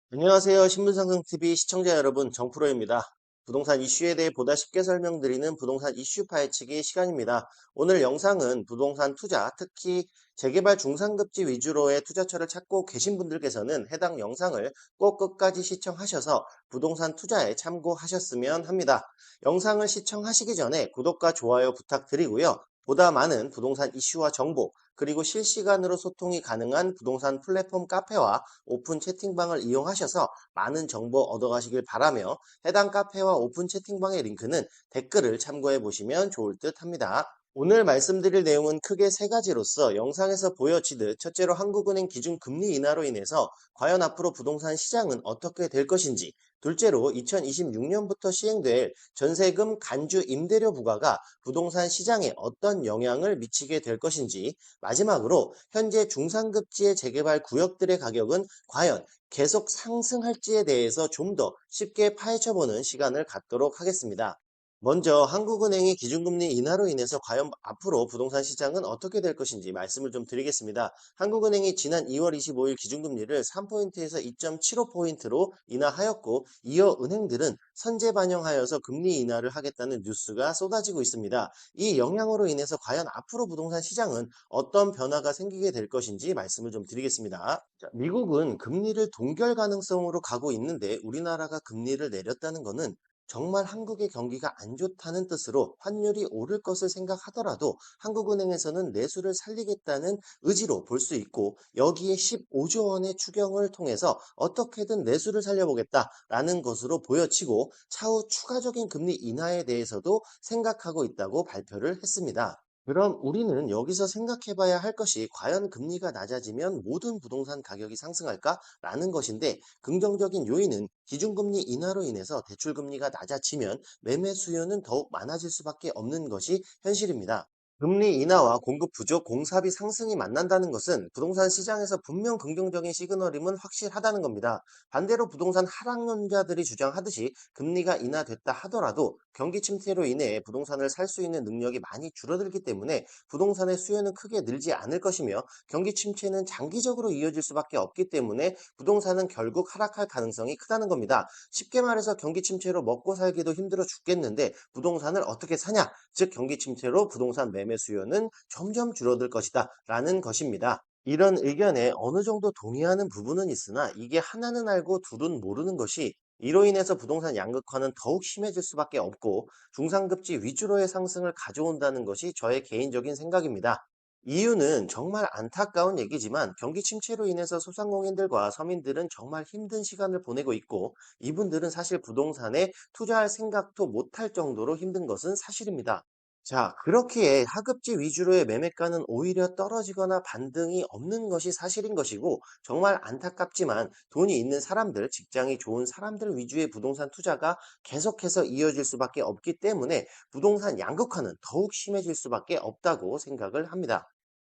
안녕하세요. 신문상승TV 시청자 여러분, 정프로입니다. 부동산 이슈에 대해 보다 쉽게 설명드리는 부동산 이슈 파헤치기 시간입니다. 오늘 영상은 부동산 투자, 특히 재개발 중상급지 위주로의 투자처를 찾고 계신 분들께서는 해당 영상을 꼭 끝까지 시청하셔서 부동산 투자에 참고하셨으면 합니다. 영상을 시청하시기 전에 구독과 좋아요 부탁드리고요. 보다 많은 부동산 이슈와 정보, 그리고 실시간으로 소통이 가능한 부동산 플랫폼 카페와 오픈 채팅방을 이용하셔서 많은 정보 얻어가시길 바라며 해당 카페와 오픈 채팅방의 링크는 댓글을 참고해 보시면 좋을 듯 합니다. 오늘 말씀드릴 내용은 크게 세 가지로서 영상에서 보여지듯 첫째로 한국은행 기준금리 인하로 인해서 과연 앞으로 부동산 시장은 어떻게 될 것인지, 둘째로 2026년부터 시행될 전세금 간주 임대료 부과가 부동산 시장에 어떤 영향을 미치게 될 것인지, 마지막으로 현재 중상급지의 재개발 구역들의 가격은 과연 계속 상승할지에 대해서 좀 더 쉽게 파헤쳐보는 시간을 갖도록 하겠습니다. 먼저 한국은행이 기준금리 인하로 인해서 과연 앞으로 부동산 시장은 어떻게 될 것인지 말씀을 좀 드리겠습니다. 한국은행이 지난 2월 25일 기준금리를 3포인트에서 2.75포인트로 인하하였고, 이어 은행들은 선제 반영하여서 금리 인하를 하겠다는 뉴스가 쏟아지고 있습니다. 이 영향으로 인해서 과연 앞으로 부동산 시장은 어떤 변화가 생기게 될 것인지 말씀을 좀 드리겠습니다. 자, 미국은 금리를 동결 가능성으로 가고 있는데 우리나라가 금리를 내렸다는 것은 정말 한국의 경기가 안 좋다는 뜻으로 환율이 오를 것을 생각하더라도 한국은행에서는 내수를 살리겠다는 의지로 볼 수 있고, 여기에 15조 원의 추경을 통해서 어떻게든 내수를 살려보겠다라는 것으로 보여지고, 차후 추가적인 금리 인하에 대해서도 생각하고 있다고 발표를 했습니다. 그럼 우리는 여기서 생각해 봐야 할 것이 과연 금리가 낮아지면 모든 부동산 가격이 상승할까? 라는 것인데, 긍정적인 요인은 기준금리 인하로 인해서 대출금리가 낮아지면 매매 수요는 더욱 많아질 수밖에 없는 것이 현실입니다. 금리 인하와 공급 부족, 공사비 상승이 만난다는 것은 부동산 시장에서 분명 긍정적인 시그널임은 확실하다는 겁니다. 반대로 부동산 하락론자들이 주장하듯이 금리가 인하됐다 하더라도 경기 침체로 인해 부동산을 살 수 있는 능력이 많이 줄어들기 때문에 부동산의 수요는 크게 늘지 않을 것이며, 경기 침체는 장기적으로 이어질 수밖에 없기 때문에 부동산은 결국 하락할 가능성이 크다는 겁니다. 쉽게 말해서 경기 침체로 먹고 살기도 힘들어 죽겠는데 부동산을 어떻게 사냐? 즉 경기 침체로 부동산 매매 수요는 점점 줄어들 것이다 라는 것입니다. 이런 의견에 어느 정도 동의하는 부분은 있으나, 이게 하나는 알고 둘은 모르는 것이, 이로 인해서 부동산 양극화는 더욱 심해질 수밖에 없고 중상급지 위주로의 상승을 가져온다는 것이 저의 개인적인 생각입니다. 이유는 정말 안타까운 얘기지만 경기 침체로 인해서 소상공인들과 서민들은 정말 힘든 시간을 보내고 있고, 이분들은 사실 부동산에 투자할 생각도 못할 정도로 힘든 것은 사실입니다. 자, 그렇기에 하급지 위주로의 매매가는 오히려 떨어지거나 반등이 없는 것이 사실인 것이고, 정말 안타깝지만 돈이 있는 사람들, 직장이 좋은 사람들 위주의 부동산 투자가 계속해서 이어질 수밖에 없기 때문에 부동산 양극화는 더욱 심해질 수밖에 없다고 생각을 합니다.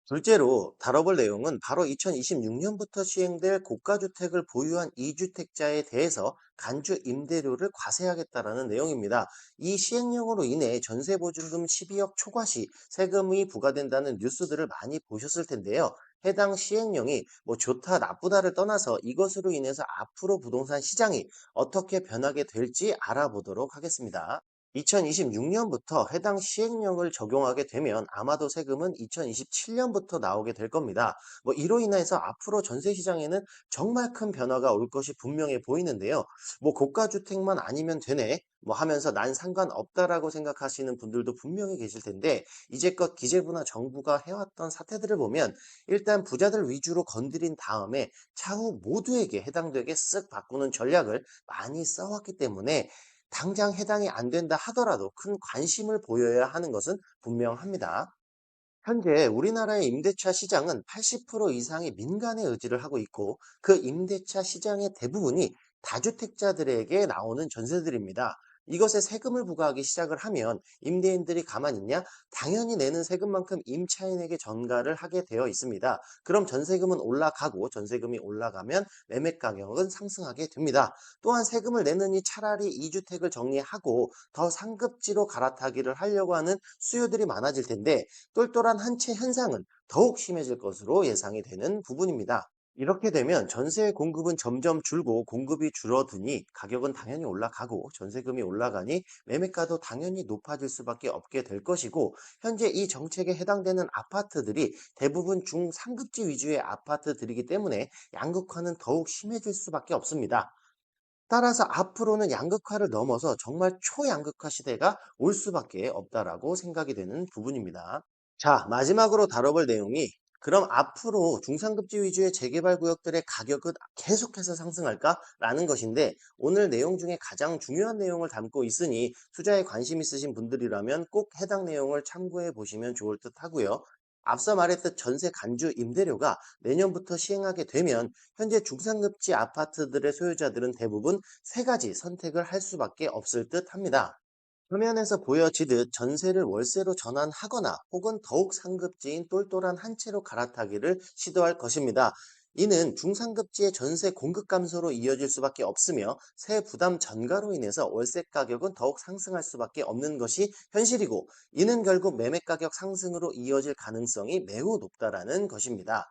둘째로 다뤄볼 내용은 바로 2026년부터 시행될 고가주택을 보유한 이주택자에 대해서 간주 임대료를 과세하겠다라는 내용입니다. 이 시행령으로 인해 전세보증금 12억 초과 시 세금이 부과된다는 뉴스들을 많이 보셨을 텐데요. 해당 시행령이 뭐 좋다 나쁘다를 떠나서 이것으로 인해서 앞으로 부동산 시장이 어떻게 변하게 될지 알아보도록 하겠습니다. 2026년부터 해당 시행령을 적용하게 되면 아마도 세금은 2027년부터 나오게 될 겁니다. 이로 인해서 앞으로 전세 시장에는 정말 큰 변화가 올 것이 분명해 보이는데요. 고가주택만 아니면 되네. 하면서 난 상관없다라고 생각하시는 분들도 분명히 계실 텐데, 이제껏 기재부나 정부가 해왔던 사태들을 보면 일단 부자들 위주로 건드린 다음에 차후 모두에게 해당되게 쓱 바꾸는 전략을 많이 써왔기 때문에 당장 해당이 안 된다 하더라도 큰 관심을 보여야 하는 것은 분명합니다. 현재 우리나라의 임대차 시장은 80% 이상이 민간의 의지를 하고 있고, 그 임대차 시장의 대부분이 다주택자들에게 나오는 전세들입니다. 이것에 세금을 부과하기 시작을 하면 임대인들이 가만히 있냐? 당연히 내는 세금만큼 임차인에게 전가를 하게 되어 있습니다. 그럼 전세금은 올라가고, 전세금이 올라가면 매매 가격은 상승하게 됩니다. 또한 세금을 내느니 차라리 이주택을 정리하고 더 상급지로 갈아타기를 하려고 하는 수요들이 많아질 텐데, 똘똘한 한 채 현상은 더욱 심해질 것으로 예상이 되는 부분입니다. 이렇게 되면 전세 공급은 점점 줄고 공급이 줄어드니 가격은 당연히 올라가고 전세금이 올라가니 매매가도 당연히 높아질 수밖에 없게 될 것이고 현재 이 정책에 해당되는 아파트들이 대부분 중상급지 위주의 아파트들이기 때문에 양극화는 더욱 심해질 수밖에 없습니다. 따라서 앞으로는 양극화를 넘어서 정말 초양극화 시대가 올 수밖에 없다라고 생각이 되는 부분입니다. 자, 마지막으로 다뤄볼 내용이 그럼 앞으로 중상급지 위주의 재개발 구역들의 가격은 계속해서 상승할까? 라는 것인데 오늘 내용 중에 가장 중요한 내용을 담고 있으니 투자에 관심 있으신 분들이라면 꼭 해당 내용을 참고해 보시면 좋을 듯 하고요. 앞서 말했듯 전세 간주 임대료가 내년부터 시행하게 되면 현재 중상급지 아파트들의 소유자들은 대부분 세 가지 선택을 할 수밖에 없을 듯 합니다. 화면에서 보여지듯 전세를 월세로 전환하거나 혹은 더욱 상급지인 똘똘한 한 채로 갈아타기를 시도할 것입니다. 이는 중상급지의 전세 공급 감소로 이어질 수밖에 없으며 세 부담 전가로 인해서 월세 가격은 더욱 상승할 수밖에 없는 것이 현실이고 이는 결국 매매 가격 상승으로 이어질 가능성이 매우 높다라는 것입니다.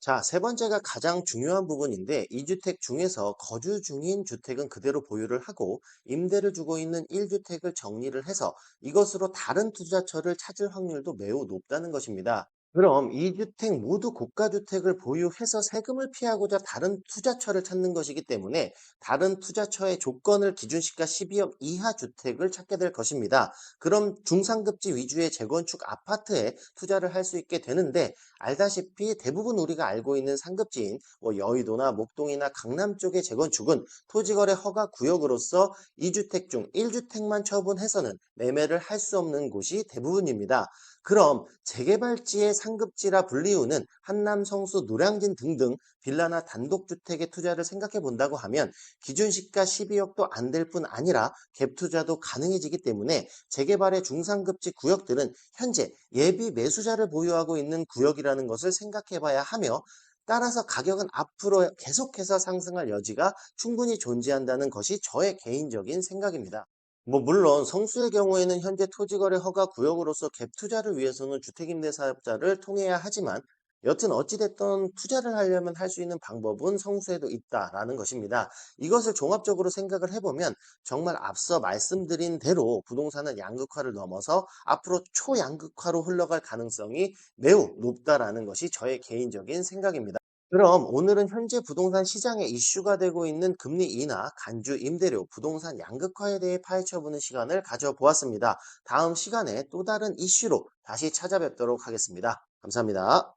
자, 세 번째가 가장 중요한 부분인데, 이 주택 중에서 거주 중인 주택은 그대로 보유를 하고, 임대를 주고 있는 1주택을 정리를 해서 이것으로 다른 투자처를 찾을 확률도 매우 높다는 것입니다. 그럼 이 주택 모두 고가주택을 보유해서 세금을 피하고자 다른 투자처를 찾는 것이기 때문에 다른 투자처의 조건을 기준시가 12억 이하 주택을 찾게 될 것입니다. 그럼 중상급지 위주의 재건축 아파트에 투자를 할 수 있게 되는데 알다시피 대부분 우리가 알고 있는 상급지인 여의도나 목동이나 강남 쪽의 재건축은 토지거래 허가 구역으로서 2주택 중 1주택만 처분해서는 매매를 할 수 없는 곳이 대부분입니다. 그럼 재개발지의 상급지라 불리우는 한남, 성수, 노량진 등등 빌라나 단독주택의 투자를 생각해 본다고 하면 기준시가 12억도 안 될 뿐 아니라 갭 투자도 가능해지기 때문에 재개발의 중상급지 구역들은 현재 예비 매수자를 보유하고 있는 구역이라는 것을 생각해 봐야 하며 따라서 가격은 앞으로 계속해서 상승할 여지가 충분히 존재한다는 것이 저의 개인적인 생각입니다. 물론 성수의 경우에는 현재 토지거래 허가 구역으로서 갭 투자를 위해서는 주택임대사업자를 통해야 하지만 여튼 어찌됐든 투자를 하려면 할 수 있는 방법은 성수에도 있다라는 것입니다. 이것을 종합적으로 생각을 해보면 정말 앞서 말씀드린 대로 부동산은 양극화를 넘어서 앞으로 초양극화로 흘러갈 가능성이 매우 높다라는 것이 저의 개인적인 생각입니다. 그럼 오늘은 현재 부동산 시장에 이슈가 되고 있는 금리 인하, 간주 임대료, 부동산 양극화에 대해 파헤쳐보는 시간을 가져보았습니다. 다음 시간에 또 다른 이슈로 다시 찾아뵙도록 하겠습니다. 감사합니다.